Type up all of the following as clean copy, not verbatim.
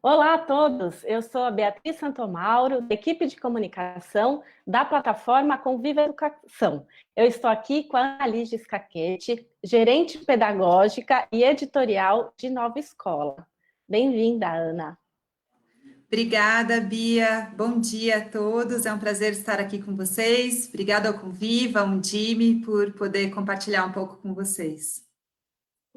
Olá a todos, eu sou a Beatriz Santomauro, da equipe de comunicação da plataforma Conviva Educação. Eu estou aqui com a Ana Lígia Scachetti, gerente pedagógica e editorial de Nova Escola. Bem-vinda, Ana. Obrigada, Bia. Bom dia a todos. É um prazer estar aqui com vocês. Obrigada ao Conviva, ao Undime, por poder compartilhar um pouco com vocês.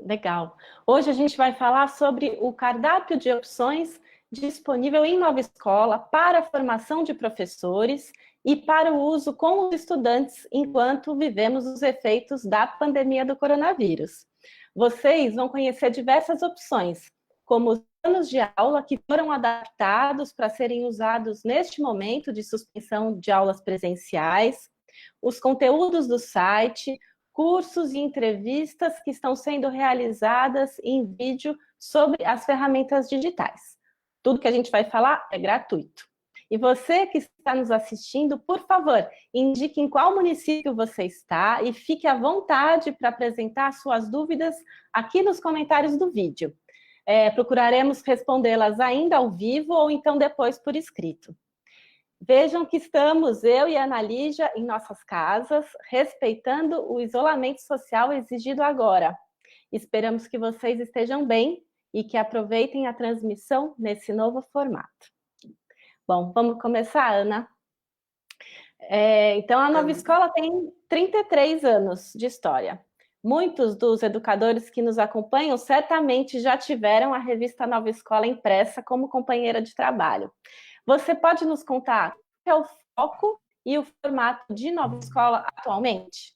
Legal. Hoje a gente vai falar sobre o cardápio de opções disponível em Nova Escola para a formação de professores e para o uso com os estudantes enquanto vivemos os efeitos da pandemia do coronavírus. Vocês vão conhecer diversas opções, como os planos de aula que foram adaptados para serem usados neste momento de suspensão de aulas presenciais, os conteúdos do site, cursos e entrevistas que estão sendo realizadas em vídeo sobre as ferramentas digitais. Tudo que a gente vai falar é gratuito. E você que está nos assistindo, por favor, indique em qual município você está e fique à vontade para apresentar suas dúvidas aqui nos comentários do vídeo. Procuraremos respondê-las ainda ao vivo ou então depois por escrito. Vejam que estamos, eu e a Ana Lígia, em nossas casas, respeitando o isolamento social exigido agora. Esperamos que vocês estejam bem e que aproveitem a transmissão nesse novo formato. Bom, vamos começar, Ana? Então, a Nova Escola tem 33 anos de história. Muitos dos educadores que nos acompanham certamente já tiveram a revista Nova Escola impressa como companheira de trabalho. Você pode nos contar qual é o foco e o formato de Nova Escola atualmente?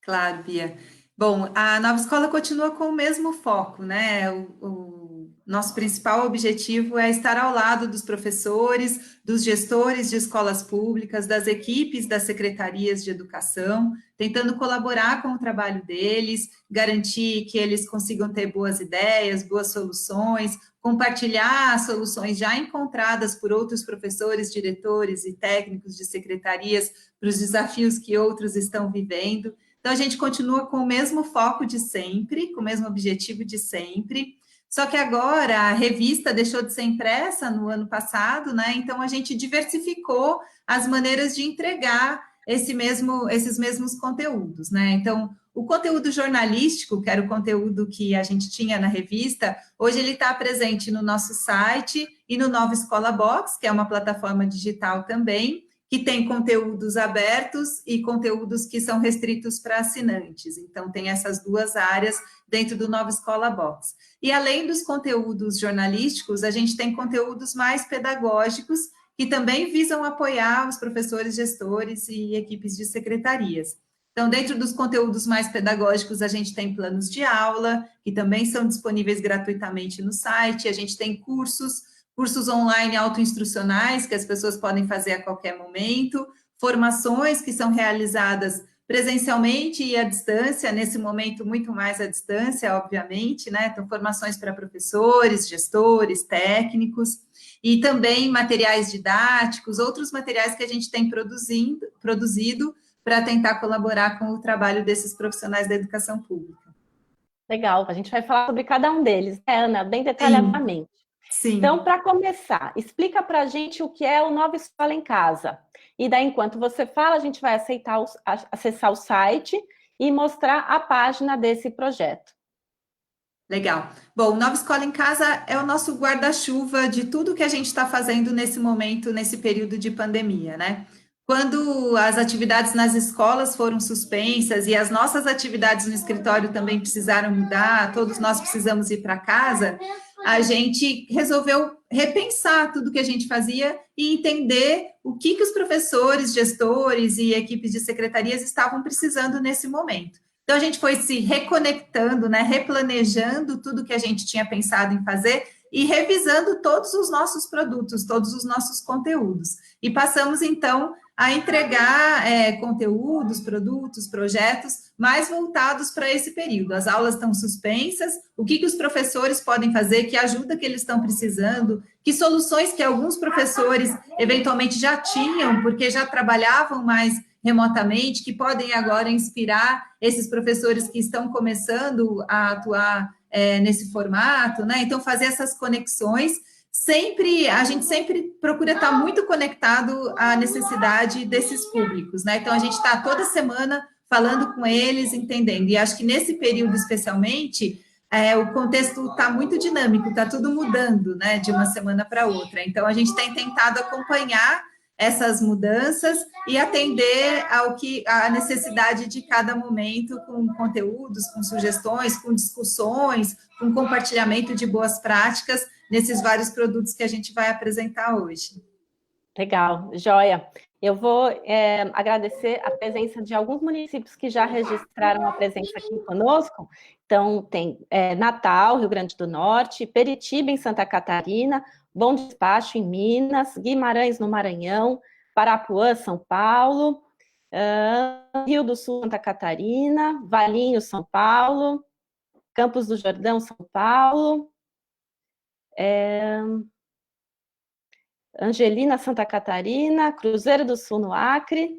Claro, Bia. Bom, a Nova Escola continua com o mesmo foco, né? O nosso principal objetivo é estar ao lado dos professores, dos gestores de escolas públicas, das equipes das secretarias de educação, tentando colaborar com o trabalho deles, garantir que eles consigam ter boas ideias, boas soluções, compartilhar soluções já encontradas por outros professores, diretores e técnicos de secretarias para os desafios que outros estão vivendo. Então, a gente continua com o mesmo foco de sempre, com o mesmo objetivo de sempre, só que agora a revista deixou de ser impressa no ano passado, né? Então, a gente diversificou as maneiras de entregar esses mesmos conteúdos, né? Então, o conteúdo jornalístico, que era o conteúdo que a gente tinha na revista, hoje ele está presente no nosso site e no Nova Escola Box, que é uma plataforma digital também, que tem conteúdos abertos e conteúdos que são restritos para assinantes. Então, tem essas duas áreas dentro do Nova Escola Box. E, além dos conteúdos jornalísticos, a gente tem conteúdos mais pedagógicos, que também visam apoiar os professores, gestores e equipes de secretarias. Então, dentro dos conteúdos mais pedagógicos, a gente tem planos de aula, que também são disponíveis gratuitamente no site, a gente tem cursos online autoinstrucionais que as pessoas podem fazer a qualquer momento, formações que são realizadas presencialmente e à distância, nesse momento muito mais à distância, obviamente, né? Então, formações para professores, gestores, técnicos, e também materiais didáticos, outros materiais que a gente tem produzido para tentar colaborar com o trabalho desses profissionais da educação pública. Legal, a gente vai falar sobre cada um deles, né, Ana? Bem detalhadamente. Sim. Então, para começar, explica para a gente o que é o Nova Escola em Casa. E daí, enquanto você fala, a gente vai acessar o site e mostrar a página desse projeto. Legal. Bom, Nova Escola em Casa é o nosso guarda-chuva de tudo que a gente está fazendo nesse momento, nesse período de pandemia, né? Quando as atividades nas escolas foram suspensas e as nossas atividades no escritório também precisaram mudar, todos nós precisamos ir para casa, a gente resolveu repensar tudo que a gente fazia e entender o que os professores, gestores e equipes de secretarias estavam precisando nesse momento. Então, a gente foi se reconectando, né, replanejando tudo que a gente tinha pensado em fazer e revisando todos os nossos produtos, todos os nossos conteúdos. E passamos, então, a entregar conteúdos, produtos, projetos mais voltados para esse período. As aulas estão suspensas, o que os professores podem fazer, que ajuda que eles estão precisando, que soluções que alguns professores eventualmente já tinham, porque já trabalhavam mais remotamente, que podem agora inspirar esses professores que estão começando a atuar nesse formato, né? Então, fazer essas conexões, a gente sempre procura estar muito conectado à necessidade desses públicos, né? Então, a gente está toda semana falando com eles, entendendo. E acho que nesse período, especialmente, o contexto está muito dinâmico, está tudo mudando, né, de uma semana para outra. Então, a gente tem tentado acompanhar essas mudanças e atender à necessidade de cada momento, com conteúdos, com sugestões, com discussões, com compartilhamento de boas práticas nesses vários produtos que a gente vai apresentar hoje. Legal, joia. Eu vou agradecer a presença de alguns municípios que já registraram a presença aqui conosco. Então, tem Natal, Rio Grande do Norte, Peritiba, em Santa Catarina, Bom Despacho, em Minas, Guimarães, no Maranhão, Parapuã, São Paulo, Rio do Sul, Santa Catarina, Valinhos, São Paulo, Campos do Jordão, São Paulo, Angelina, Santa Catarina, Cruzeiro do Sul, no Acre,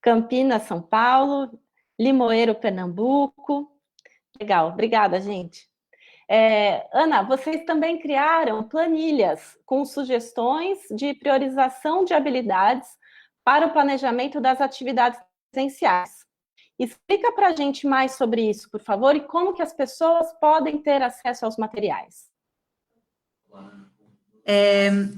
Campinas, São Paulo, Limoeiro, Pernambuco. Legal, obrigada, gente. Ana, vocês também criaram planilhas com sugestões de priorização de habilidades para o planejamento das atividades presenciais. Explica para a gente mais sobre isso, por favor, e como que as pessoas podem ter acesso aos materiais.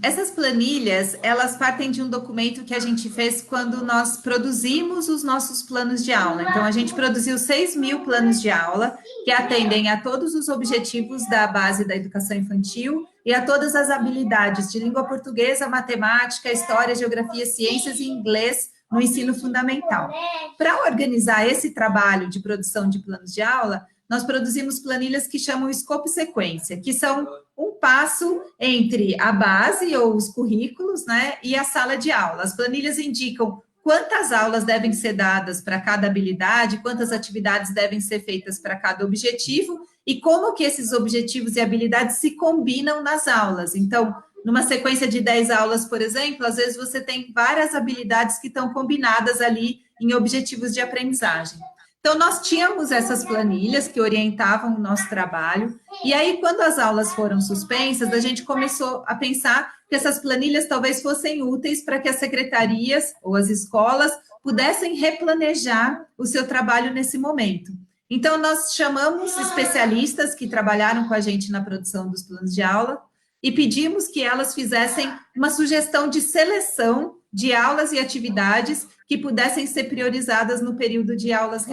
Essas planilhas, elas partem de um documento que a gente fez quando nós produzimos os nossos planos de aula. Então, a gente produziu 6.000 planos de aula que atendem a todos os objetivos da base da educação infantil e a todas as habilidades de língua portuguesa, matemática, história, geografia, ciências e inglês no ensino fundamental. Para organizar esse trabalho de produção de planos de aula, nós produzimos planilhas que chamam escopo e sequência, que são um passo entre a base ou os currículos, né, e a sala de aula. As planilhas indicam quantas aulas devem ser dadas para cada habilidade, quantas atividades devem ser feitas para cada objetivo e como que esses objetivos e habilidades se combinam nas aulas. Então, numa sequência de 10 aulas, por exemplo, às vezes você tem várias habilidades que estão combinadas ali em objetivos de aprendizagem. Então, nós tínhamos essas planilhas que orientavam o nosso trabalho, e aí, quando as aulas foram suspensas, a gente começou a pensar que essas planilhas talvez fossem úteis para que as secretarias ou as escolas pudessem replanejar o seu trabalho nesse momento. Então, nós chamamos especialistas que trabalharam com a gente na produção dos planos de aula e pedimos que elas fizessem uma sugestão de seleção de aulas e atividades que pudessem ser priorizadas no período de aulas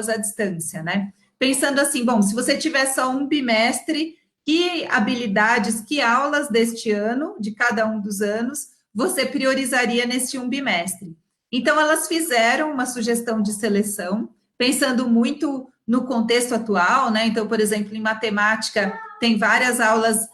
à distância, né? Pensando assim, bom, se você tiver só um bimestre, que habilidades, que aulas deste ano, de cada um dos anos, você priorizaria neste um bimestre? Então, elas fizeram uma sugestão de seleção, pensando muito no contexto atual, né? Então, por exemplo, em matemática, tem várias aulas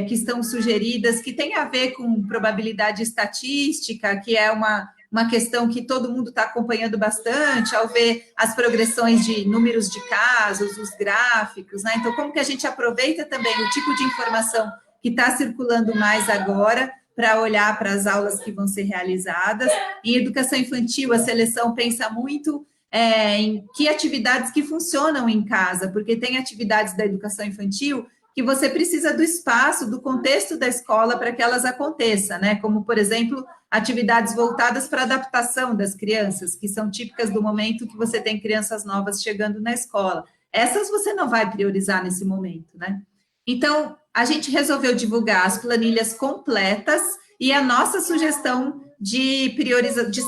que estão sugeridas, que tem a ver com probabilidade estatística, que é uma questão que todo mundo está acompanhando bastante, ao ver as progressões de números de casos, os gráficos, né? Então, como que a gente aproveita também o tipo de informação que está circulando mais agora para olhar para as aulas que vão ser realizadas? Em educação infantil, a seleção pensa muito em que atividades que funcionam em casa, porque tem atividades da educação infantil que você precisa do espaço, do contexto da escola para que elas aconteçam, né? Como, por exemplo, atividades voltadas para a adaptação das crianças, que são típicas do momento que você tem crianças novas chegando na escola. Essas você não vai priorizar nesse momento, né? Então, a gente resolveu divulgar as planilhas completas e a nossa sugestão de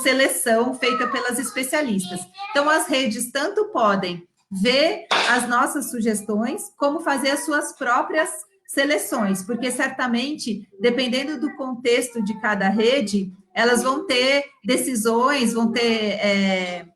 seleção feita pelas especialistas. Então, as redes tanto podem ver as nossas sugestões, como fazer as suas próprias seleções, porque certamente, dependendo do contexto de cada rede, elas vão ter decisões, vão ter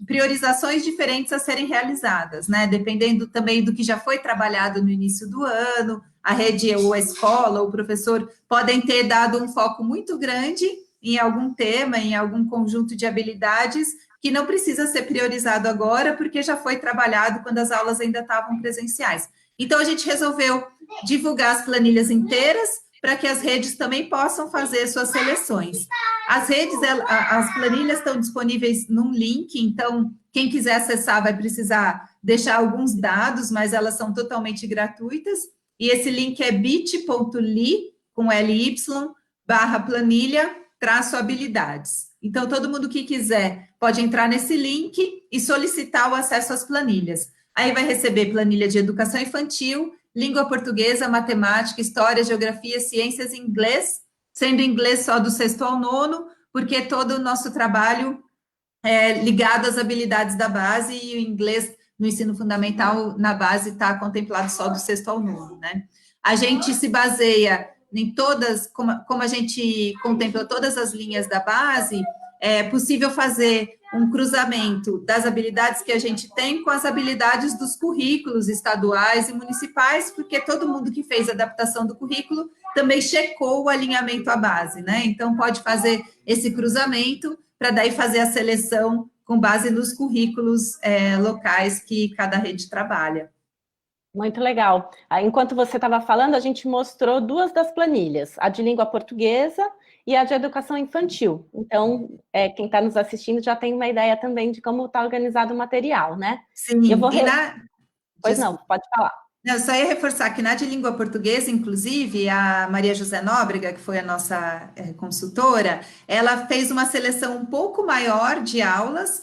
priorizações diferentes a serem realizadas, né? Dependendo também do que já foi trabalhado no início do ano, a rede ou a escola ou o professor podem ter dado um foco muito grande em algum tema, em algum conjunto de habilidades, que não precisa ser priorizado agora, porque já foi trabalhado quando as aulas ainda estavam presenciais. Então, a gente resolveu divulgar as planilhas inteiras, para que as redes também possam fazer suas seleções. As planilhas estão disponíveis num link, então, quem quiser acessar vai precisar deixar alguns dados, mas elas são totalmente gratuitas, e esse link é bit.ly, com ly/planilha-habilidades. Então, todo mundo que quiser pode entrar nesse link e solicitar o acesso às planilhas. Aí vai receber planilha de educação infantil, língua portuguesa, matemática, história, geografia, ciências e inglês, sendo inglês só do 6º ao 9º, porque todo o nosso trabalho é ligado às habilidades da base e o inglês no ensino fundamental, na base, está contemplado só do 6º ao 9º, né? A gente se baseia em todas, como a gente contempla todas as linhas da base, é possível fazer um cruzamento das habilidades que a gente tem com as habilidades dos currículos estaduais e municipais, porque todo mundo que fez a adaptação do currículo também checou o alinhamento à base, né? Então, pode fazer esse cruzamento para daí fazer a seleção com base nos currículos locais que cada rede trabalha. Muito legal. Enquanto você estava falando, a gente mostrou 2 das planilhas, a de língua portuguesa e a de educação infantil. Então, quem está nos assistindo já tem uma ideia também de como está organizado o material, né? Sim, Pois não, pode falar. Eu só ia reforçar que na de língua portuguesa, inclusive, a Maria José Nóbrega, que foi a nossa consultora, ela fez uma seleção um pouco maior de aulas,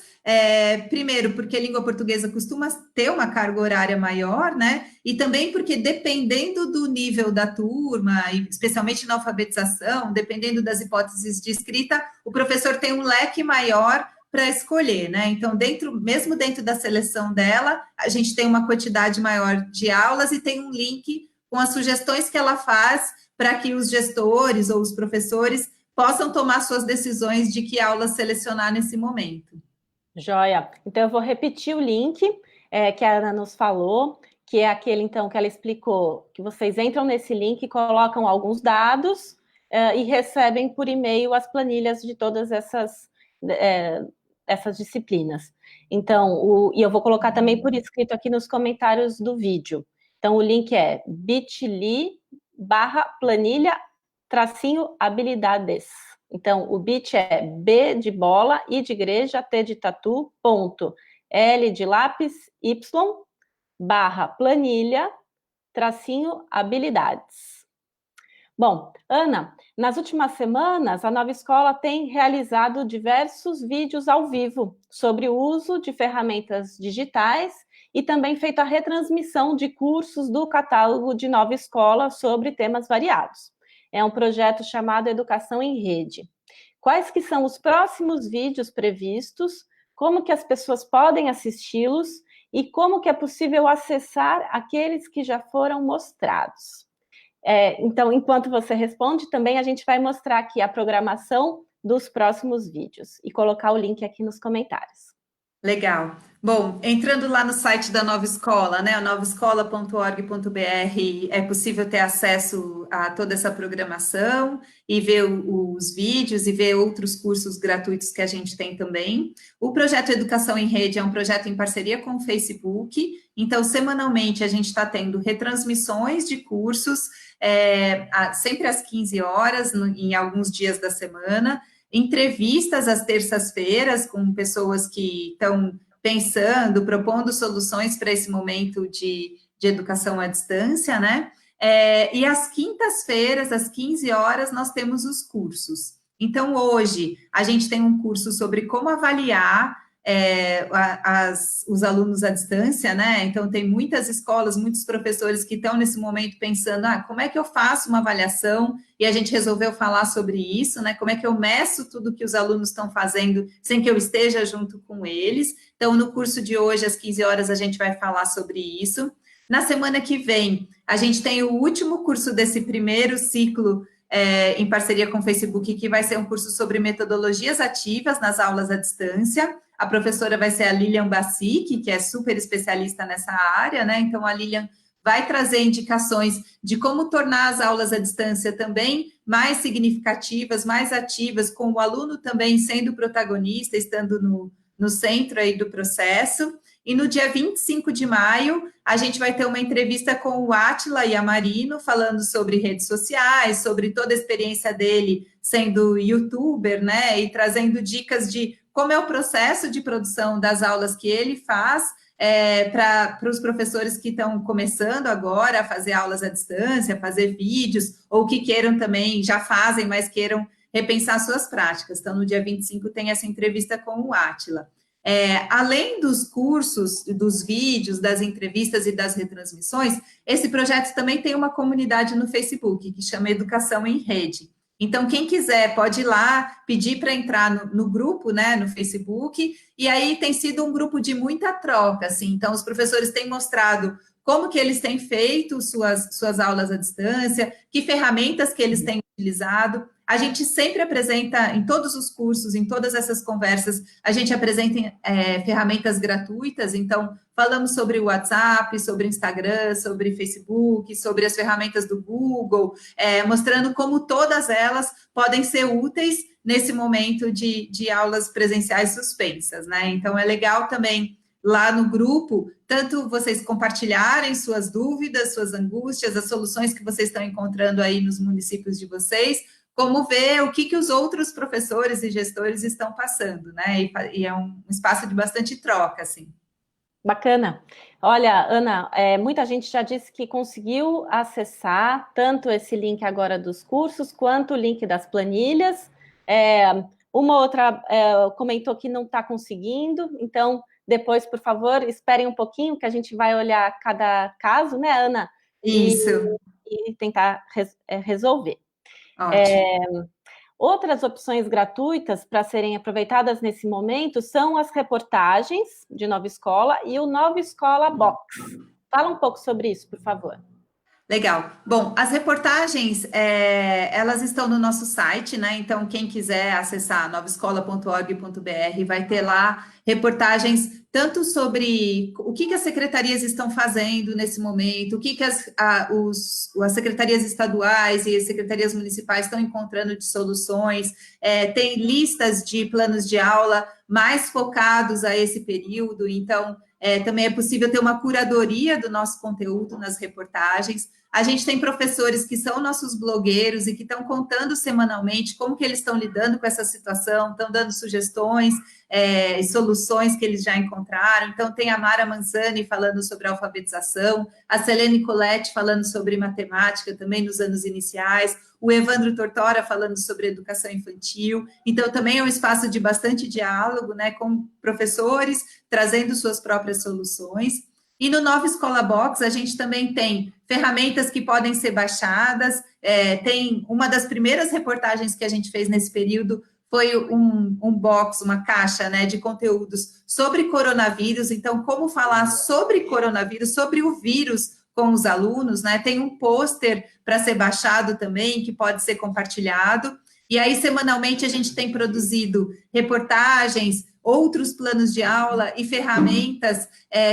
primeiro porque língua portuguesa costuma ter uma carga horária maior, né? E também porque dependendo do nível da turma, especialmente na alfabetização, dependendo das hipóteses de escrita, o professor tem um leque maior para escolher, né? Então, mesmo dentro da seleção dela, a gente tem uma quantidade maior de aulas e tem um link com as sugestões que ela faz para que os gestores ou os professores possam tomar suas decisões de que aulas selecionar nesse momento. Joia. Então, eu vou repetir o link que a Ana nos falou, que é aquele, então, que ela explicou, que vocês entram nesse link, colocam alguns dados e recebem por e-mail as planilhas de todas essas disciplinas. Então, e eu vou colocar também por escrito aqui nos comentários do vídeo. Então, o link é bit.ly/planilha-habilidades. Então, o bit é B de bola, I de igreja, T de tatu, ponto, L de lápis, Y, /planilha-habilidades. Bom, Ana, nas últimas semanas, a Nova Escola tem realizado diversos vídeos ao vivo sobre o uso de ferramentas digitais e também feito a retransmissão de cursos do catálogo de Nova Escola sobre temas variados. É um projeto chamado Educação em Rede. Quais que são os próximos vídeos previstos, como que as pessoas podem assisti-los e como que é possível acessar aqueles que já foram mostrados? Então, enquanto você responde, também a gente vai mostrar aqui a programação dos próximos vídeos e colocar o link aqui nos comentários. Legal. Bom, entrando lá no site da Nova Escola, né, novaescola.org.br, é possível ter acesso a toda essa programação e ver os vídeos e ver outros cursos gratuitos que a gente tem também. O projeto Educação em Rede é um projeto em parceria com o Facebook, então, semanalmente, a gente está tendo retransmissões de cursos, sempre às 15 horas, em alguns dias da semana, entrevistas às terças-feiras com pessoas que estão pensando, propondo soluções para esse momento de educação à distância, né? E às quintas-feiras, às 15 horas, nós temos os cursos. Então, hoje, a gente tem um curso sobre como avaliar os alunos à distância, né? Então, tem muitas escolas, muitos professores que estão nesse momento pensando, como é que eu faço uma avaliação? E a gente resolveu falar sobre isso, né? Como é que eu meço tudo que os alunos estão fazendo sem que eu esteja junto com eles? Então, no curso de hoje, às 15 horas, a gente vai falar sobre isso. Na semana que vem, a gente tem o último curso desse primeiro ciclo em parceria com o Facebook, que vai ser um curso sobre metodologias ativas nas aulas à distância. A professora vai ser a Lilian Bassic, que é super especialista nessa área, né? Então, a Lilian vai trazer indicações de como tornar as aulas à distância também mais significativas, mais ativas, com o aluno também sendo protagonista, estando no centro aí do processo. E no dia 25 de maio, a gente vai ter uma entrevista com o Átila Yamarino, falando sobre redes sociais, sobre toda a experiência dele sendo youtuber, né? E trazendo dicas de como é o processo de produção das aulas que ele faz, para os professores que estão começando agora a fazer aulas à distância, fazer vídeos, ou que queiram também, já fazem, mas queiram repensar suas práticas. Então, no dia 25 tem essa entrevista com o Átila. Além dos cursos, dos vídeos, das entrevistas e das retransmissões, esse projeto também tem uma comunidade no Facebook, que chama Educação em Rede. Então, quem quiser pode ir lá, pedir para entrar no grupo, né, no Facebook, e aí tem sido um grupo de muita troca, assim. Então, os professores têm mostrado como que eles têm feito suas aulas à distância, que ferramentas que eles têm utilizado. A gente sempre apresenta, em todos os cursos, em todas essas conversas, a gente apresenta ferramentas gratuitas, então, falamos sobre o WhatsApp, sobre Instagram, sobre Facebook, sobre as ferramentas do Google, mostrando como todas elas podem ser úteis nesse momento de aulas presenciais suspensas, né? Então, é legal também, lá no grupo, tanto vocês compartilharem suas dúvidas, suas angústias, as soluções que vocês estão encontrando aí nos municípios de vocês, como ver o que os outros professores e gestores estão passando, né? E é um espaço de bastante troca, assim. Bacana. Olha, Ana, muita gente já disse que conseguiu acessar tanto esse link agora dos cursos, quanto o link das planilhas. Uma outra comentou que não está conseguindo, então, depois, por favor, esperem um pouquinho, que a gente vai olhar cada caso, né, Ana? Isso. E tentar resolver. Ótimo. Outras opções gratuitas para serem aproveitadas nesse momento são as reportagens de Nova Escola e o Nova Escola Box. Fala um pouco sobre isso, por favor. Legal. Bom, as reportagens, elas estão no nosso site, né? Então, quem quiser acessar novaescola.org.br vai ter lá reportagens tanto sobre o que as secretarias estão fazendo nesse momento, o que as secretarias estaduais e as secretarias municipais estão encontrando de soluções, tem listas de planos de aula mais focados a esse período, então também é possível ter uma curadoria do nosso conteúdo nas reportagens. A gente tem professores que são nossos blogueiros e que estão contando semanalmente como que eles estão lidando com essa situação, estão dando sugestões e soluções que eles já encontraram. Então, tem a Mara Manzani falando sobre alfabetização, a Selene Colette falando sobre matemática também nos anos iniciais, o Evandro Tortora falando sobre educação infantil. Então, também é um espaço de bastante diálogo, né, com professores, trazendo suas próprias soluções. E no Nova Escola Box, a gente também tem ferramentas que podem ser baixadas, tem uma das primeiras reportagens que a gente fez nesse período, foi um box, uma caixa, né, de conteúdos sobre coronavírus, então, como falar sobre coronavírus, sobre o vírus com os alunos, né, tem um pôster para ser baixado também, que pode ser compartilhado, e aí, semanalmente, a gente tem produzido reportagens, outros planos de aula e ferramentas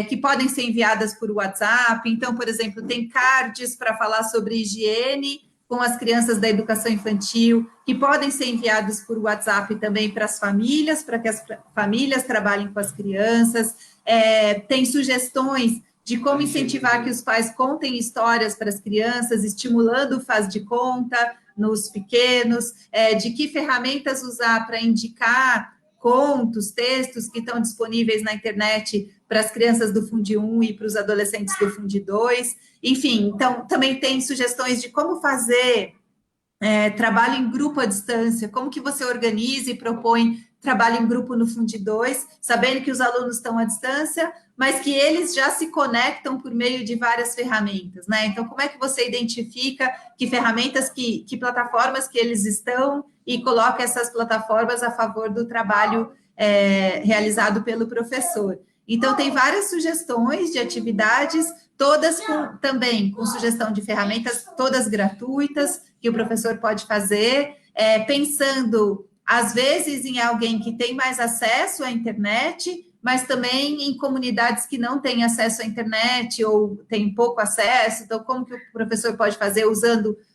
que podem ser enviadas por WhatsApp. Então, por exemplo, tem cards para falar sobre higiene com as crianças da educação infantil, que podem ser enviados por WhatsApp também para as famílias, para que as famílias trabalhem com as crianças. Tem sugestões de como incentivar que os pais contem histórias para as crianças, estimulando o faz de conta nos pequenos, de que ferramentas usar para indicar contos, textos que estão disponíveis na internet para as crianças do Fundi 1 e para os adolescentes do Fundi 2. Enfim, então, também tem sugestões de como fazer trabalho em grupo à distância, como que você organiza e propõe trabalho em grupo no Fundi 2, sabendo que os alunos estão à distância, mas que eles já se conectam por meio de várias ferramentas, né? Então, como é que você identifica que ferramentas, que plataformas que eles estão e coloca essas plataformas a favor do trabalho realizado pelo professor? Então, tem várias sugestões de atividades, todas também com sugestão de ferramentas, todas gratuitas, que o professor pode fazer, pensando, às vezes, em alguém que tem mais acesso à internet, mas também em comunidades que não têm acesso à internet ou têm pouco acesso. Então, como que o professor pode fazer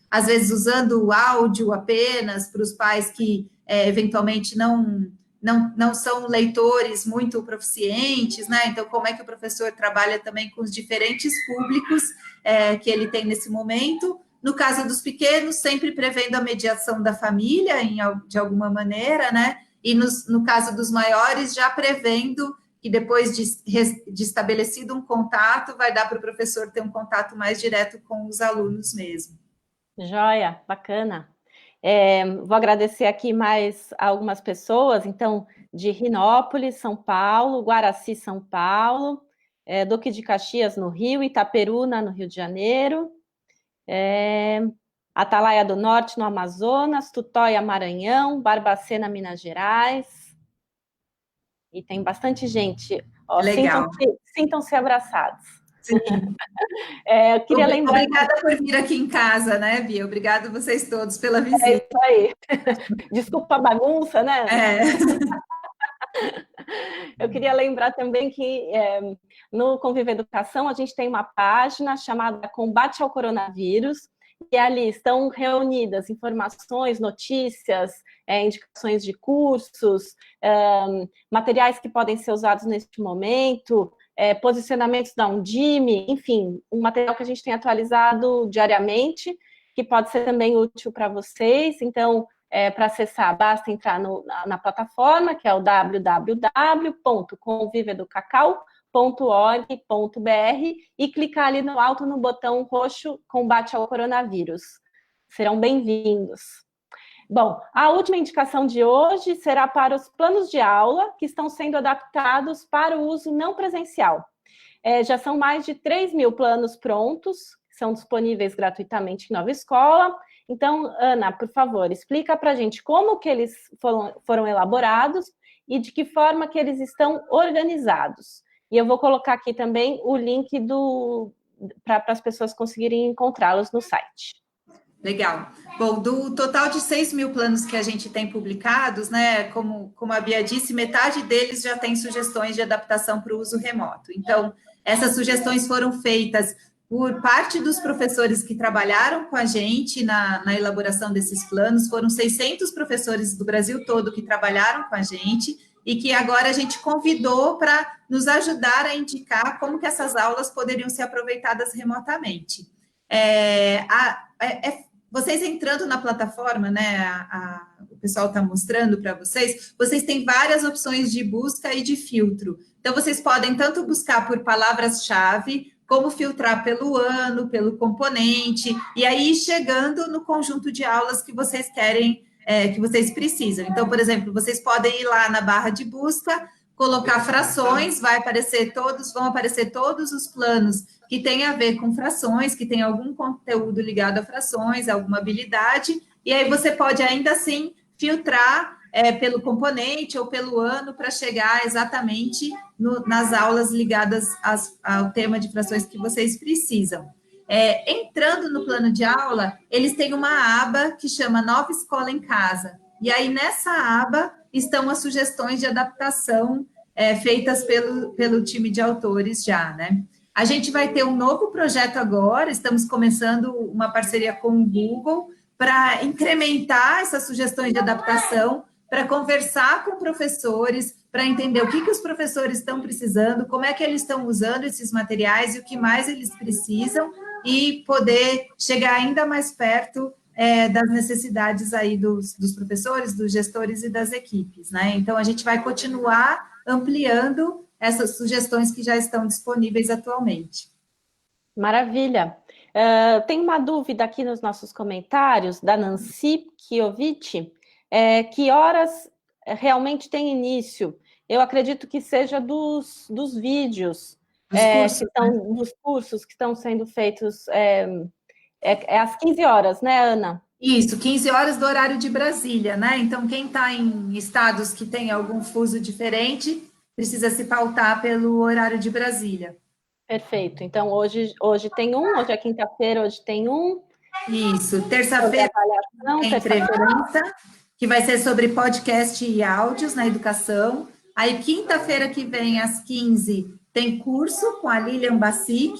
às vezes, usando o áudio apenas para os pais que, eventualmente, não não são leitores muito proficientes, né? Então, como é que o professor trabalha também com os diferentes públicos que ele tem nesse momento? No caso dos pequenos, sempre prevendo a mediação da família, de alguma maneira, né? E no caso dos maiores, já prevendo que depois de estabelecido um contato, vai dar para o professor ter um contato mais direto com os alunos mesmo. Joia, bacana. Vou agradecer aqui mais algumas pessoas, então, de Rinópolis, São Paulo, Guaraci, São Paulo, Duque de Caxias, no Rio, Itaperuna, no Rio de Janeiro, Atalaia do Norte, no Amazonas, Tutóia, Maranhão, Barbacena, Minas Gerais, e tem bastante gente. Ó, legal. Sintam-se abraçados. Sim. Eu queria lembrar... Obrigada por vir aqui em casa, né, Bia? Obrigado vocês todos pela visita. É isso aí. Desculpa a bagunça, né? Eu queria lembrar também que no Convive Educação a gente tem uma página chamada Combate ao Coronavírus, e ali estão reunidas informações, notícias, indicações de cursos, materiais que podem ser usados neste momento, posicionamentos da Undime, enfim, um material que a gente tem atualizado diariamente, que pode ser também útil para vocês. Então, para acessar, basta entrar na plataforma, que é o www.conviveeducacau.org.br e clicar ali no alto no botão roxo Combate ao Coronavírus. Serão bem-vindos. Bom, a última indicação de hoje será para os planos de aula que estão sendo adaptados para o uso não presencial. Já são mais de 3 mil planos prontos, que são disponíveis gratuitamente em Nova Escola. Então, Ana, por favor, explica para a gente como que eles foram elaborados e de que forma que eles estão organizados. E eu vou colocar aqui também o link para as pessoas conseguirem encontrá-los no site. Legal. Bom, do total de 6 mil planos que a gente tem publicados, né, como a Bia disse, metade deles já tem sugestões de adaptação para o uso remoto. Então, essas sugestões foram feitas por parte dos professores que trabalharam com a gente na elaboração desses planos. Foram 600 professores do Brasil todo que trabalharam com a gente e que agora a gente convidou para nos ajudar a indicar como que essas aulas poderiam ser aproveitadas remotamente. Vocês entrando na plataforma, né, o pessoal está mostrando para vocês, vocês têm várias opções de busca e de filtro. Então, vocês podem tanto buscar por palavras-chave, como filtrar pelo ano, pelo componente, e aí chegando no conjunto de aulas que vocês querem, que vocês precisam. Então, por exemplo, vocês podem ir lá na barra de busca, colocar frações, vão aparecer todos os planos que têm a ver com frações, que tem algum conteúdo ligado a frações, alguma habilidade, e aí você pode ainda assim filtrar pelo componente ou pelo ano para chegar exatamente nas aulas ligadas ao tema de frações que vocês precisam. Entrando no plano de aula, eles têm uma aba que chama Nova Escola em Casa, e aí nessa aba estão as sugestões de adaptação feitas pelo time de autores já, né? A gente vai ter um novo projeto agora, estamos começando uma parceria com o Google para incrementar essas sugestões de adaptação, para conversar com professores, para entender o que os professores estão precisando, como é que eles estão usando esses materiais e o que mais eles precisam, e poder chegar ainda mais perto das necessidades aí dos professores, dos gestores e das equipes, né? Então, a gente vai continuar ampliando essas sugestões que já estão disponíveis atualmente. Maravilha. Tem uma dúvida aqui nos nossos comentários, da Nancy Kiovitch, que horas realmente tem início? Eu acredito que seja dos vídeos, dos cursos que estão sendo feitos, às 15 horas, né, Ana? Isso, 15 horas do horário de Brasília, né? Então, quem está em estados que tem algum fuso diferente, precisa se pautar pelo horário de Brasília. Perfeito. Então, hoje tem hoje é quinta-feira, hoje tem um. Isso, terça-feira tem entrevista, que vai ser sobre podcast e áudios na educação. Aí, quinta-feira que vem, às 15, tem curso com a Lilian Bassic.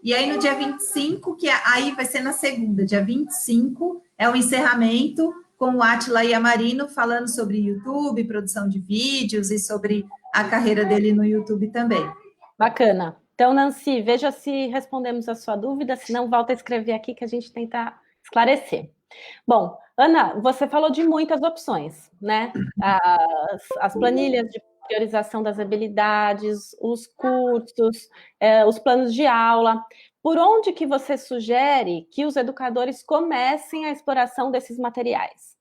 E aí, no dia 25, aí vai ser na segunda, dia 25, é o encerramento com o Átila Yamarino, falando sobre YouTube, produção de vídeos e sobre a carreira dele no YouTube também. Bacana. Então, Nancy, veja se respondemos a sua dúvida, se não, volta a escrever aqui que a gente tenta esclarecer. Bom, Ana, você falou de muitas opções, né? As planilhas de priorização das habilidades, os cursos, os planos de aula. Por onde que você sugere que os educadores comecem a exploração desses materiais?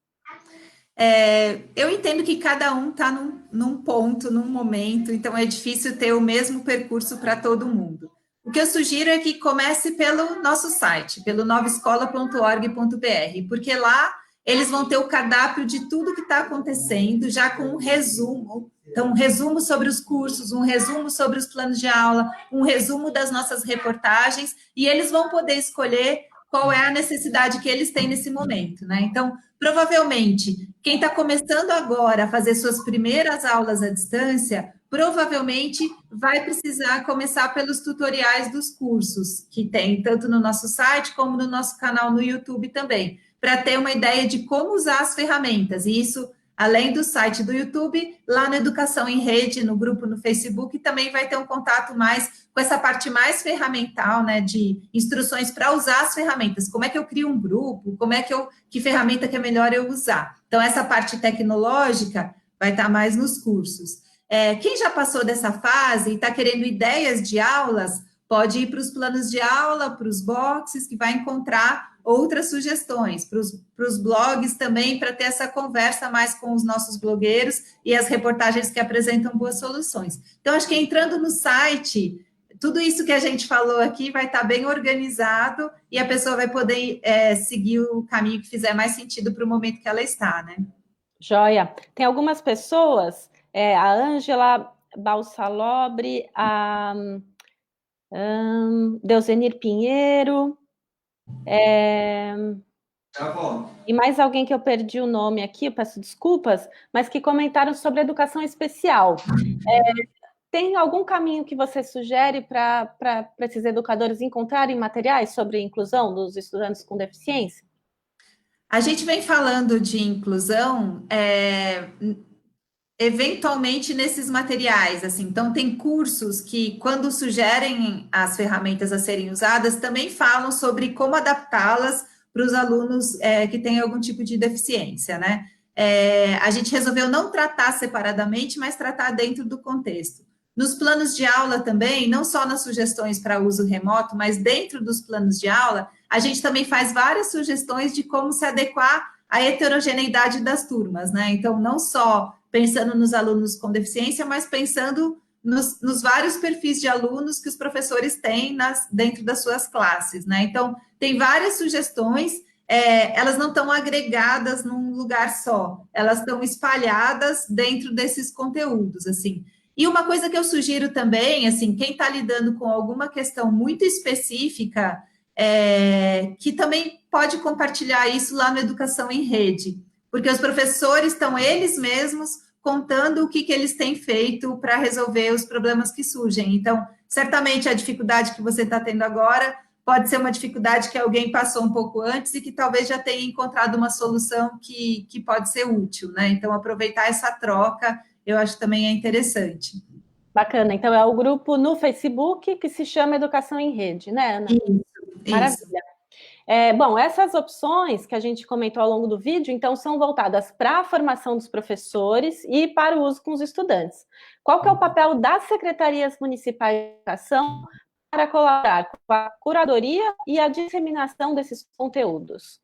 Eu entendo que cada um está num ponto, num momento, então é difícil ter o mesmo percurso para todo mundo. O que eu sugiro é que comece pelo nosso site, pelo novaescola.org.br, porque lá eles vão ter o cardápio de tudo que está acontecendo, já com um resumo. Então, um resumo sobre os cursos, um resumo sobre os planos de aula, um resumo das nossas reportagens, e eles vão poder escolher qual é a necessidade que eles têm nesse momento, né? Então, provavelmente, quem está começando agora a fazer suas primeiras aulas à distância, provavelmente vai precisar começar pelos tutoriais dos cursos, que tem tanto no nosso site como no nosso canal no YouTube também, para ter uma ideia de como usar as ferramentas. E isso, além do site do YouTube, lá no Educação em Rede, no grupo no Facebook, também vai ter um contato mais com essa parte mais ferramental, né, de instruções para usar as ferramentas. Como é que eu crio um grupo? Que ferramenta que é melhor eu usar? Então, essa parte tecnológica vai estar mais nos cursos. Quem já passou dessa fase e está querendo ideias de aulas, pode ir para os planos de aula, para os boxes, que vai encontrar outras sugestões, para os blogs também, para ter essa conversa mais com os nossos blogueiros e as reportagens que apresentam boas soluções. Então, acho que entrando no site, tudo isso que a gente falou aqui vai estar bem organizado e a pessoa vai poder seguir o caminho que fizer mais sentido para o momento que ela está, né? Joia. Tem algumas pessoas, a Ângela Balsalobre, a Deusenir Pinheiro, e mais alguém que eu perdi o nome aqui, eu peço desculpas, mas que comentaram sobre educação especial. Tem algum caminho que você sugere para esses educadores encontrarem materiais sobre inclusão dos estudantes com deficiência? A gente vem falando de inclusão, eventualmente nesses materiais, assim, então tem cursos que, quando sugerem as ferramentas a serem usadas, também falam sobre como adaptá-las para os alunos que têm algum tipo de deficiência, né? A gente resolveu não tratar separadamente, mas tratar dentro do contexto. Nos planos de aula também, não só nas sugestões para uso remoto, mas dentro dos planos de aula, a gente também faz várias sugestões de como se adequar à heterogeneidade das turmas, né? Então, não só pensando nos alunos com deficiência, mas pensando nos vários perfis de alunos que os professores têm dentro das suas classes, né? Então, tem várias sugestões, elas não estão agregadas num lugar só, elas estão espalhadas dentro desses conteúdos, assim. E uma coisa que eu sugiro também, assim, quem está lidando com alguma questão muito específica, que também pode compartilhar isso lá no Educação em Rede, porque os professores estão eles mesmos contando o que eles têm feito para resolver os problemas que surgem. Então, certamente a dificuldade que você está tendo agora pode ser uma dificuldade que alguém passou um pouco antes e que talvez já tenha encontrado uma solução que pode ser útil, né? Então, aproveitar essa troca, eu acho que também é interessante. Bacana. Então, é o grupo no Facebook que se chama Educação em Rede, né, Ana? Isso. Maravilha. Bom, essas opções que a gente comentou ao longo do vídeo, então, são voltadas para a formação dos professores e para o uso com os estudantes. Qual que é o papel das secretarias municipais de educação para colaborar com a curadoria e a disseminação desses conteúdos?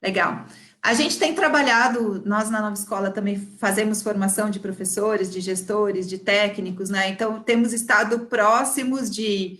Legal. A gente tem trabalhado, nós na Nova Escola também fazemos formação de professores, de gestores, de técnicos, né? Então, temos estado próximos de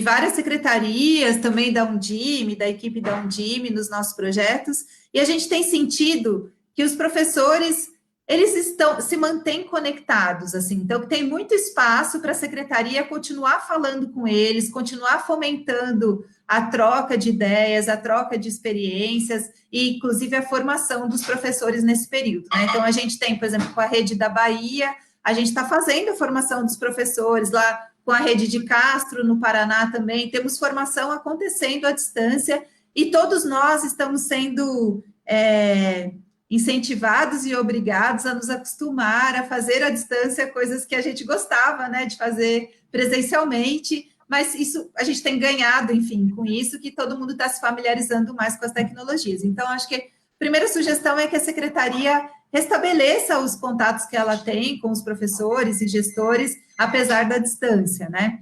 várias secretarias, também da Undime, da equipe da Undime, nos nossos projetos, e a gente tem sentido que os professores, eles se mantêm conectados, assim, então tem muito espaço para a secretaria continuar falando com eles, continuar fomentando a troca de ideias, a troca de experiências, e inclusive a formação dos professores nesse período, né? Então, a gente tem, por exemplo, com a rede da Bahia, a gente está fazendo a formação dos professores lá, com a rede de Castro, no Paraná também, temos formação acontecendo à distância, e todos nós estamos sendo incentivados e obrigados a nos acostumar a fazer à distância coisas que a gente gostava, né, de fazer presencialmente, mas isso a gente tem ganhado, enfim, com isso, que todo mundo está se familiarizando mais com as tecnologias. Então, acho que a primeira sugestão é que a secretaria restabeleça os contatos que ela tem com os professores e gestores, apesar da distância, né?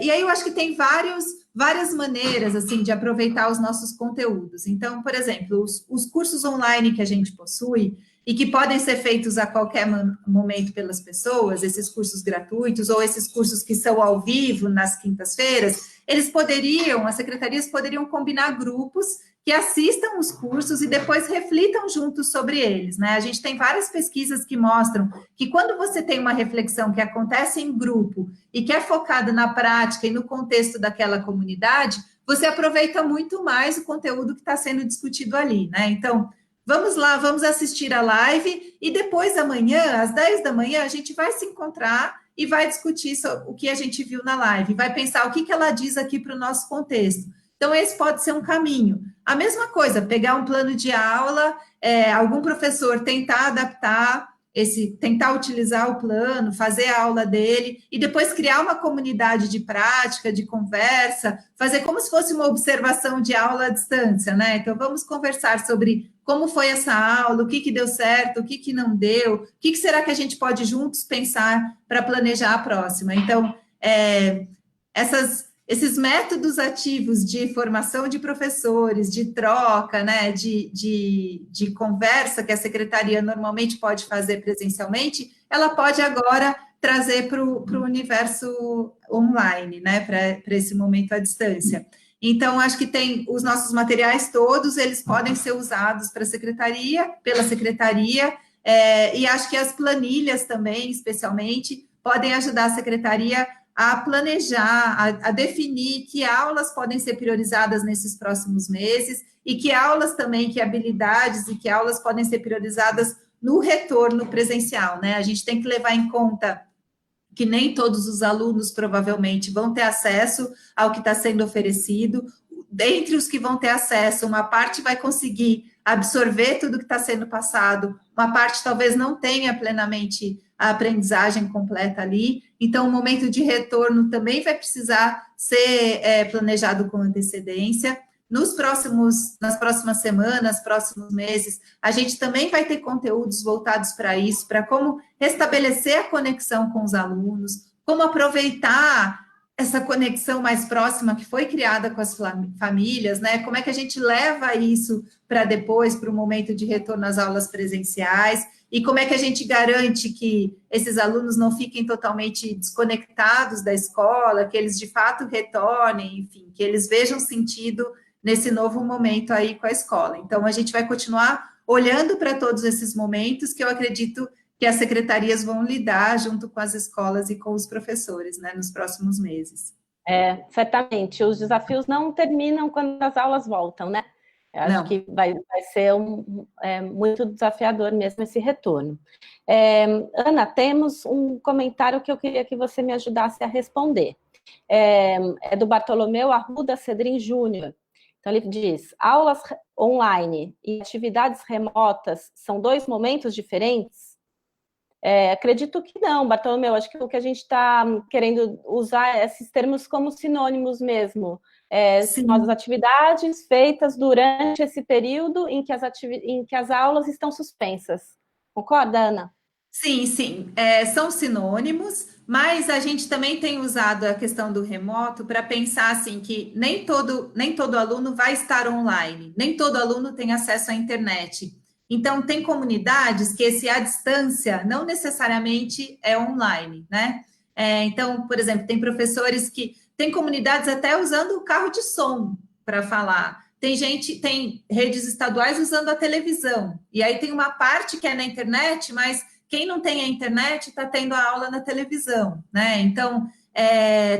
E aí eu acho que tem várias maneiras, assim, de aproveitar os nossos conteúdos. Então, por exemplo, os cursos online que a gente possui e que podem ser feitos a qualquer momento pelas pessoas, esses cursos gratuitos ou esses cursos que são ao vivo nas quintas-feiras, as secretarias poderiam combinar grupos que assistam os cursos e depois reflitam juntos sobre eles, né? A gente tem várias pesquisas que mostram que quando você tem uma reflexão que acontece em grupo e que é focada na prática e no contexto daquela comunidade, você aproveita muito mais o conteúdo que está sendo discutido ali, né? Então, vamos lá, vamos assistir a live e depois amanhã, às 10 da manhã, a gente vai se encontrar e vai discutir o que a gente viu na live, vai pensar o que ela diz aqui para o nosso contexto. Então, esse pode ser um caminho. A mesma coisa, pegar um plano de aula, algum professor tentar adaptar tentar utilizar o plano, fazer a aula dele, e depois criar uma comunidade de prática, de conversa, fazer como se fosse uma observação de aula à distância, né? Então, vamos conversar sobre como foi essa aula, o que deu certo, o que não deu, o que será que a gente pode juntos pensar para planejar a próxima. Então, esses métodos ativos de formação de professores, de troca, né, de conversa que a secretaria normalmente pode fazer presencialmente, ela pode agora trazer para o universo online, né, para esse momento à distância. Então, acho que tem os nossos materiais todos, eles podem ser usados pela secretaria, e acho que as planilhas também, especialmente, podem ajudar a secretaria a planejar, a definir que aulas podem ser priorizadas nesses próximos meses e que aulas também, que habilidades e que aulas podem ser priorizadas no retorno presencial, né? A gente tem que levar em conta que nem todos os alunos provavelmente vão ter acesso ao que está sendo oferecido. Dentre os que vão ter acesso, uma parte vai conseguir absorver tudo que está sendo passado, uma parte talvez não tenha plenamente a aprendizagem completa ali. Então, o momento de retorno também vai precisar ser planejado com antecedência. Nas próximas semanas, próximos meses, a gente também vai ter conteúdos voltados para isso, para como restabelecer a conexão com os alunos, como aproveitar essa conexão mais próxima que foi criada com as famílias, né? Como é que a gente leva isso para depois, para o momento de retorno às aulas presenciais, e como é que a gente garante que esses alunos não fiquem totalmente desconectados da escola, que eles de fato retornem, enfim, que eles vejam sentido nesse novo momento aí com a escola. Então, a gente vai continuar olhando para todos esses momentos que eu acredito que as secretarias vão lidar junto com as escolas e com os professores, né, nos próximos meses. Certamente. Os desafios não terminam quando as aulas voltam, né? Eu acho que vai ser muito desafiador mesmo esse retorno. Ana, temos um comentário que eu queria que você me ajudasse a responder. É do Bartolomeu Arruda Cedrin Júnior. Então, ele diz: aulas online e atividades remotas são dois momentos diferentes? Acredito que não, Bartolomeu. Acho que o que a gente está querendo usar é esses termos como sinônimos mesmo. São as atividades feitas durante esse período em que as aulas estão suspensas. Concorda, Ana? Sim, são sinônimos, mas a gente também tem usado a questão do remoto para pensar assim que nem todo aluno vai estar online, nem todo aluno tem acesso à internet. Então, tem comunidades que esse à distância não necessariamente é online, né? Então, por exemplo, tem professores tem comunidades até usando o carro de som para falar. Tem redes estaduais usando a televisão. E aí tem uma parte que é na internet, mas quem não tem a internet está tendo a aula na televisão, né? Então,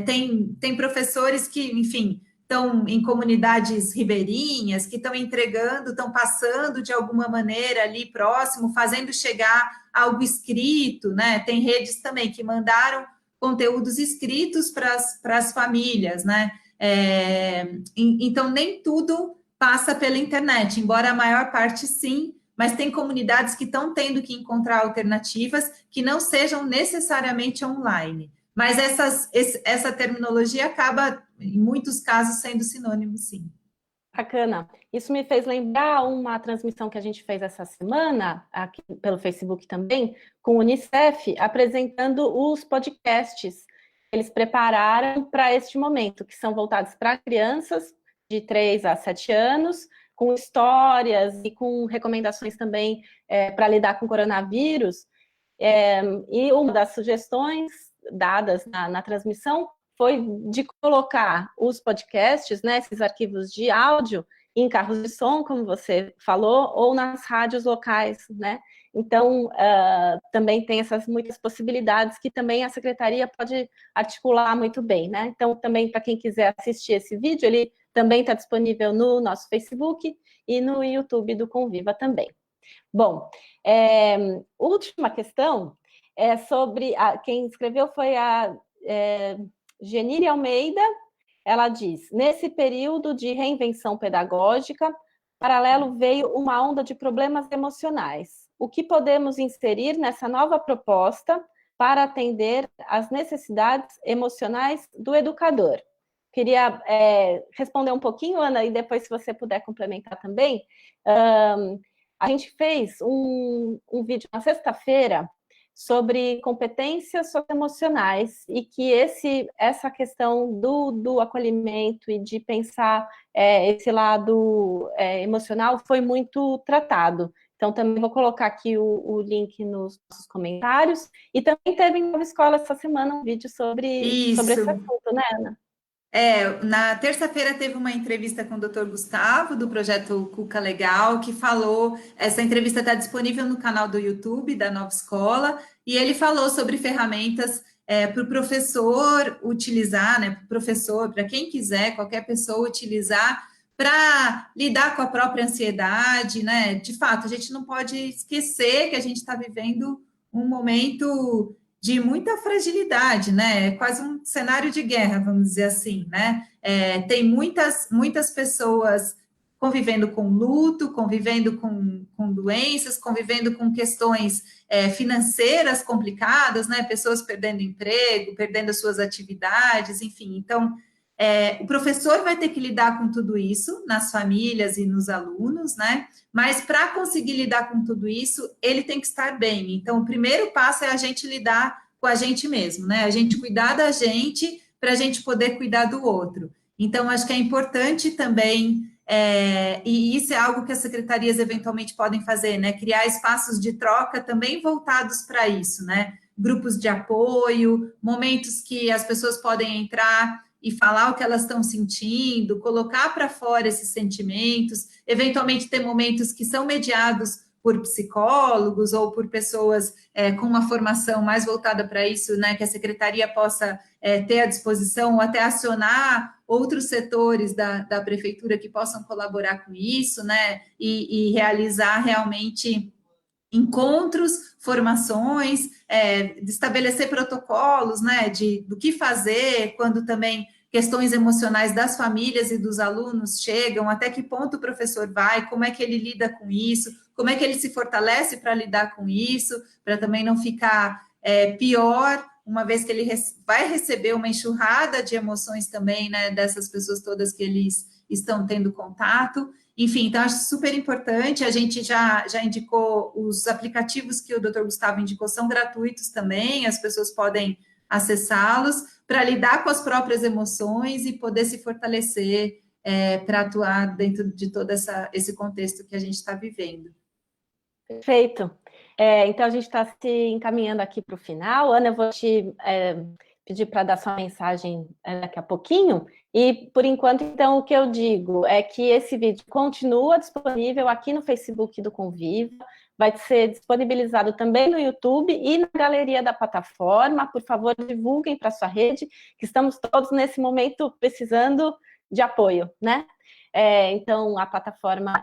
tem professores que, enfim, estão em comunidades ribeirinhas, que estão entregando, estão passando de alguma maneira ali próximo, fazendo chegar algo escrito, né? Tem redes também que mandaram conteúdos escritos para as famílias, né? Então, nem tudo passa pela internet, embora a maior parte sim, mas tem comunidades que estão tendo que encontrar alternativas que não sejam necessariamente online. Mas essa terminologia acaba, em muitos casos, sendo sinônimo, sim. Bacana. Isso me fez lembrar uma transmissão que a gente fez essa semana, aqui pelo Facebook também, com o Unicef, apresentando os podcasts que eles prepararam para este momento, que são voltados para crianças de 3 a 7 anos, com histórias e com recomendações também para lidar com o coronavírus. E uma das sugestões dadas na transmissão foi de colocar os podcasts, né, esses arquivos de áudio, em carros de som, como você falou, ou nas rádios locais, né? Então, também tem essas muitas possibilidades que também a Secretaria pode articular muito bem, né? Então, também para quem quiser assistir esse vídeo, ele também está disponível no nosso Facebook e no YouTube do Conviva também. Bom, última questão é sobre, quem escreveu foi a Genire Almeida. Ela diz, nesse período de reinvenção pedagógica, paralelo veio uma onda de problemas emocionais. O que podemos inserir nessa nova proposta para atender às necessidades emocionais do educador? Queria responder um pouquinho, Ana, e depois, se você puder complementar também. A gente fez um vídeo na sexta-feira sobre competências socioemocionais e que essa questão do acolhimento e de pensar esse lado emocional foi muito tratado. Então, também vou colocar aqui o link nos nossos comentários. E também teve em Nova Escola essa semana um vídeo sobre esse assunto, né, Ana? Na terça-feira teve uma entrevista com o Dr. Gustavo, do projeto Cuca Legal, que falou, essa entrevista está disponível no canal do YouTube da Nova Escola, e ele falou sobre ferramentas para o professor utilizar, né, para o professor, para quem quiser, qualquer pessoa utilizar, para lidar com a própria ansiedade, né? De fato, a gente não pode esquecer que a gente está vivendo um momento de muita fragilidade, né? É quase um cenário de guerra, vamos dizer assim, né? Tem muitas pessoas convivendo com luto, convivendo com doenças, convivendo com questões financeiras complicadas, né? Pessoas perdendo emprego, perdendo as suas atividades, enfim. Então, o professor vai ter que lidar com tudo isso nas famílias e nos alunos, né? Mas para conseguir lidar com tudo isso, ele tem que estar bem. Então, o primeiro passo é a gente lidar com a gente mesmo, né? A gente cuidar da gente para a gente poder cuidar do outro. Então, acho que é importante também, e isso é algo que as secretarias eventualmente podem fazer, né? Criar espaços de troca também voltados para isso, né? Grupos de apoio, momentos que as pessoas podem entrar e falar o que elas estão sentindo, colocar para fora esses sentimentos, eventualmente ter momentos que são mediados por psicólogos ou por pessoas com uma formação mais voltada para isso, né, que a secretaria possa ter à disposição ou até acionar outros setores da prefeitura que possam colaborar com isso, né, e realizar realmente encontros, formações, estabelecer protocolos, né, do que fazer quando também questões emocionais das famílias e dos alunos chegam, até que ponto o professor vai, como é que ele lida com isso, como é que ele se fortalece para lidar com isso, para também não ficar pior, uma vez que ele vai receber uma enxurrada de emoções também, né, dessas pessoas todas que eles estão tendo contato. Enfim, então acho super importante, a gente já indicou os aplicativos que o Dr. Gustavo indicou, são gratuitos também, as pessoas podem acessá-los para lidar com as próprias emoções e poder se fortalecer para atuar dentro de todo esse contexto que a gente está vivendo. Perfeito. Então, a gente está se encaminhando aqui para o final. Ana, eu vou te pedir para dar sua mensagem daqui a pouquinho. E, por enquanto, então, o que eu digo é que esse vídeo continua disponível aqui no Facebook do Conviva, vai ser disponibilizado também no YouTube e na galeria da plataforma. Por favor, divulguem para a sua rede, que estamos todos nesse momento precisando de apoio, né? Então, a plataforma,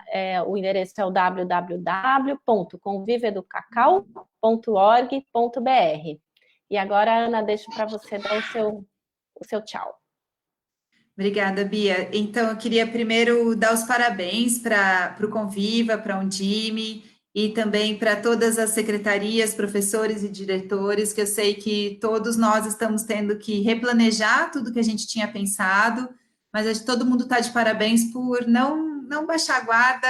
o endereço é o www.conviveducacau.org.br. E agora, Ana, deixo para você dar o seu tchau. Obrigada, Bia. Então, eu queria primeiro dar os parabéns para o Conviva, para a Undime, e também para todas as secretarias, professores e diretores, que eu sei que todos nós estamos tendo que replanejar tudo que a gente tinha pensado, mas acho que todo mundo está de parabéns por não baixar a guarda,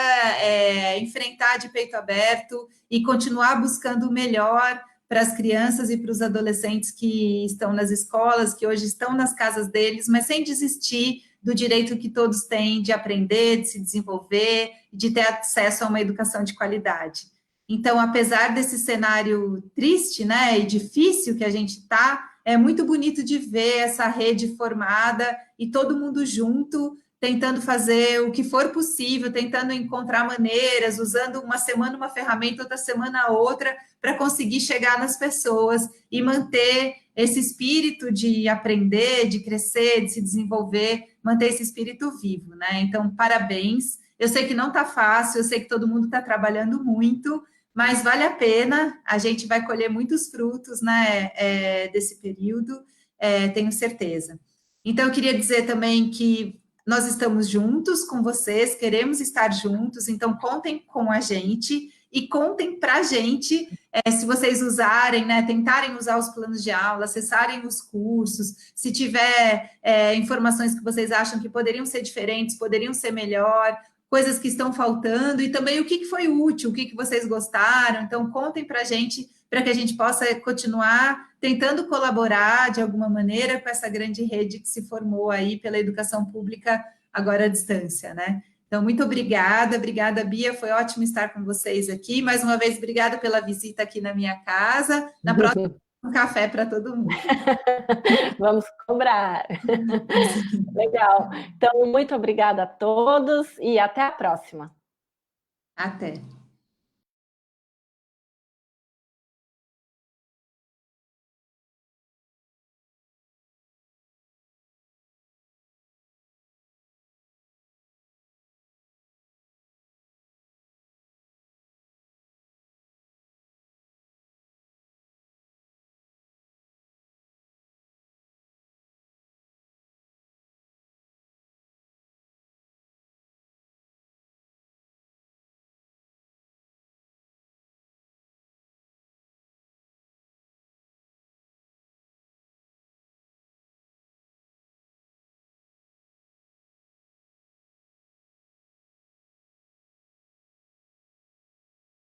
enfrentar de peito aberto e continuar buscando o melhor para as crianças e para os adolescentes que estão nas escolas, que hoje estão nas casas deles, mas sem desistir do direito que todos têm de aprender, de se desenvolver, de ter acesso a uma educação de qualidade. Então, apesar desse cenário triste, né, e difícil que a gente está, é muito bonito de ver essa rede formada e todo mundo junto, tentando fazer o que for possível, tentando encontrar maneiras, usando uma semana uma ferramenta, outra semana outra, para conseguir chegar nas pessoas e manter esse espírito de aprender, de crescer, de se desenvolver, manter esse espírito vivo, né? Então, parabéns. Eu sei que não está fácil, eu sei que todo mundo está trabalhando muito, mas vale a pena, a gente vai colher muitos frutos, né, desse período, tenho certeza. Então, eu queria dizer também que nós estamos juntos com vocês, queremos estar juntos, então contem com a gente e contem para a gente, se vocês usarem, né, tentarem usar os planos de aula, acessarem os cursos, se tiver informações que vocês acham que poderiam ser diferentes, poderiam ser melhor, coisas que estão faltando, e também o que foi útil, o que vocês gostaram, então contem para a gente, para que a gente possa continuar tentando colaborar de alguma maneira com essa grande rede que se formou aí pela educação pública agora à distância, né? Então, muito obrigada, Bia, foi ótimo estar com vocês aqui, mais uma vez, obrigada pela visita aqui na minha casa, na próxima um café para todo mundo. Vamos cobrar. Legal. Então, muito obrigada a todos e até a próxima. Até.